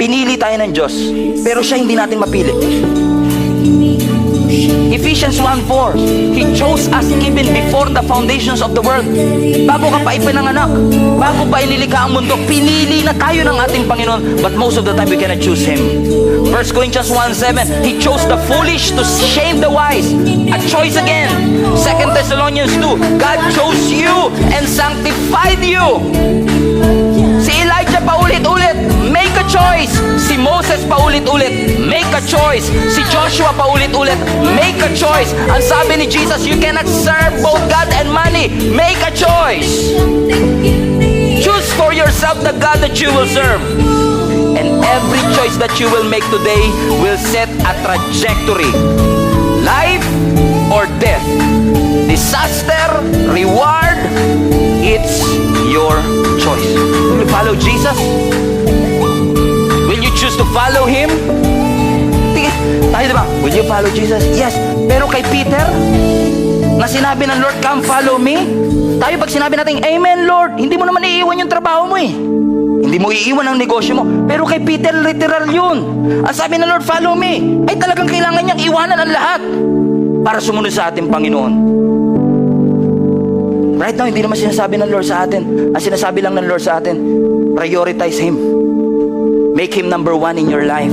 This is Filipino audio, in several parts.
Pinili tayo ng Diyos, pero siya hindi natin mapili. Ephesians 1:4, He chose us even before the foundations of the world. Bago ka pa ipinanganak, bago pa inilikha ang mundo, pinili na tayo ng ating Panginoon. But most of the time, we cannot choose Him. 1 Corinthians 1:7, He chose the foolish to shame the wise. A choice again. 2 Thessalonians 2, God chose you and sanctified you. Si Elijah paulit-ulit, make a choice. Si Moses paulit-ulit, make a choice. Si Joshua paulit-ulit, make a choice. Ang sabi ni Jesus, you cannot serve both God and money. Make a choice. Choose for yourself the God that you will serve. And every choice that you will make today will set a trajectory. Life or death. Disaster, reward, it's your choice. Will you follow Jesus? Will you choose to follow Him? Tayo diba? Will you follow Jesus? Yes. Pero kay Peter, na sinabi ng Lord, come follow me. Tayo pag sinabi natin, Amen Lord, hindi mo naman iiwan yung trabaho mo eh. Hindi mo iiwan ang negosyo mo. Pero kay Peter, literal yun. Ang sabi ng Lord, follow me. Ay talagang kailangan niyang iwanan ang lahat para sumunod sa ating Panginoon. Right now, hindi naman sinasabi ng Lord sa atin. Ang sinasabi lang ng Lord sa atin, prioritize Him. Make Him number one in your life.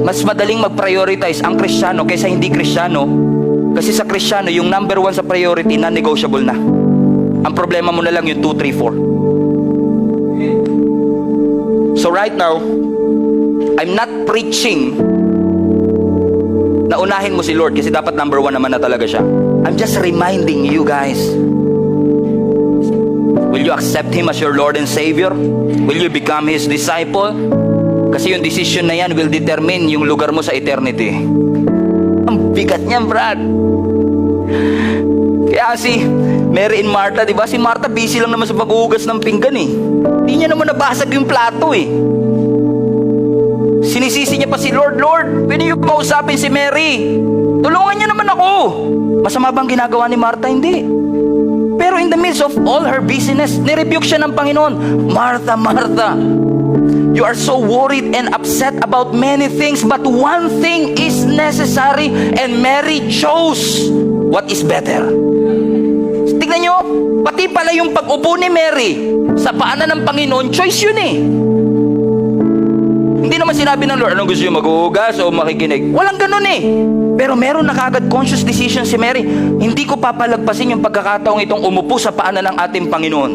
Mas madaling mag-prioritize ang Kristiyano kaysa hindi Kristiyano. Kasi sa Kristiyano, yung number one sa priority, non-negotiable na. Ang problema mo na lang yung 2, 3, 4. So right now, I'm not preaching na unahin mo si Lord kasi dapat number one naman na talaga siya. I'm just reminding you guys. Will you accept Him as your Lord and Savior? Will you become His disciple? Kasi yung decision na yan will determine yung lugar mo sa eternity. Ang bigat niyan, Brad. Kaya si Mary and Martha, di ba? Si Martha busy lang naman sa paghuhugas ng pinggan eh. Hindi niya naman nabasag yung plato eh. Sinisisi niya pa si Lord, Lord, pwede niyo kausapin si Mary. Tulungan niya naman ako. Masama bang ginagawa ni Martha? Hindi. Pero in the midst of all her busyness, nirebuke siya ng Panginoon. Martha, Martha, you are so worried and upset about many things, but one thing is necessary, and Mary chose what is better. Tignan nyo, pati pala yung pag-upo ni Mary sa paanan ng Panginoon, choice yun eh. Hindi naman sinabi ng Lord, anong gusto nyo, maghuhugas o makikinig? Walang ganun eh. Pero meron na kagad conscious decision si Mary. Hindi ko papalagpasin yung pagkakataong itong umupo sa paanan ng ating Panginoon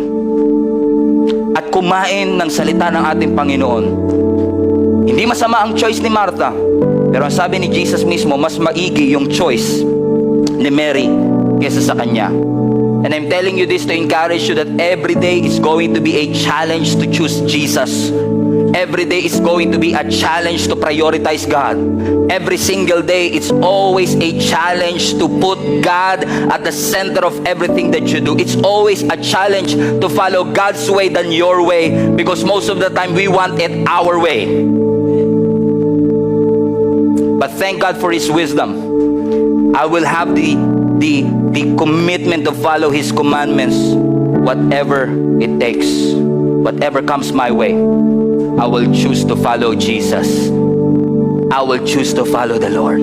at kumain ng salita ng ating Panginoon. Hindi masama ang choice ni Martha, pero ang sabi ni Jesus mismo, mas maigi yung choice ni Mary kesa sa kanya. And I'm telling you this to encourage you that every day is going to be a challenge to choose Jesus. Every day is going to be a challenge to prioritize God. Every single day, it's always a challenge to put God at the center of everything that you do. It's always a challenge to follow God's way than your way, because most of the time we want it our way. But thank God for His wisdom. I will have the commitment to follow His commandments, whatever it takes, whatever comes my way. I will choose to follow Jesus. I will choose to follow the Lord.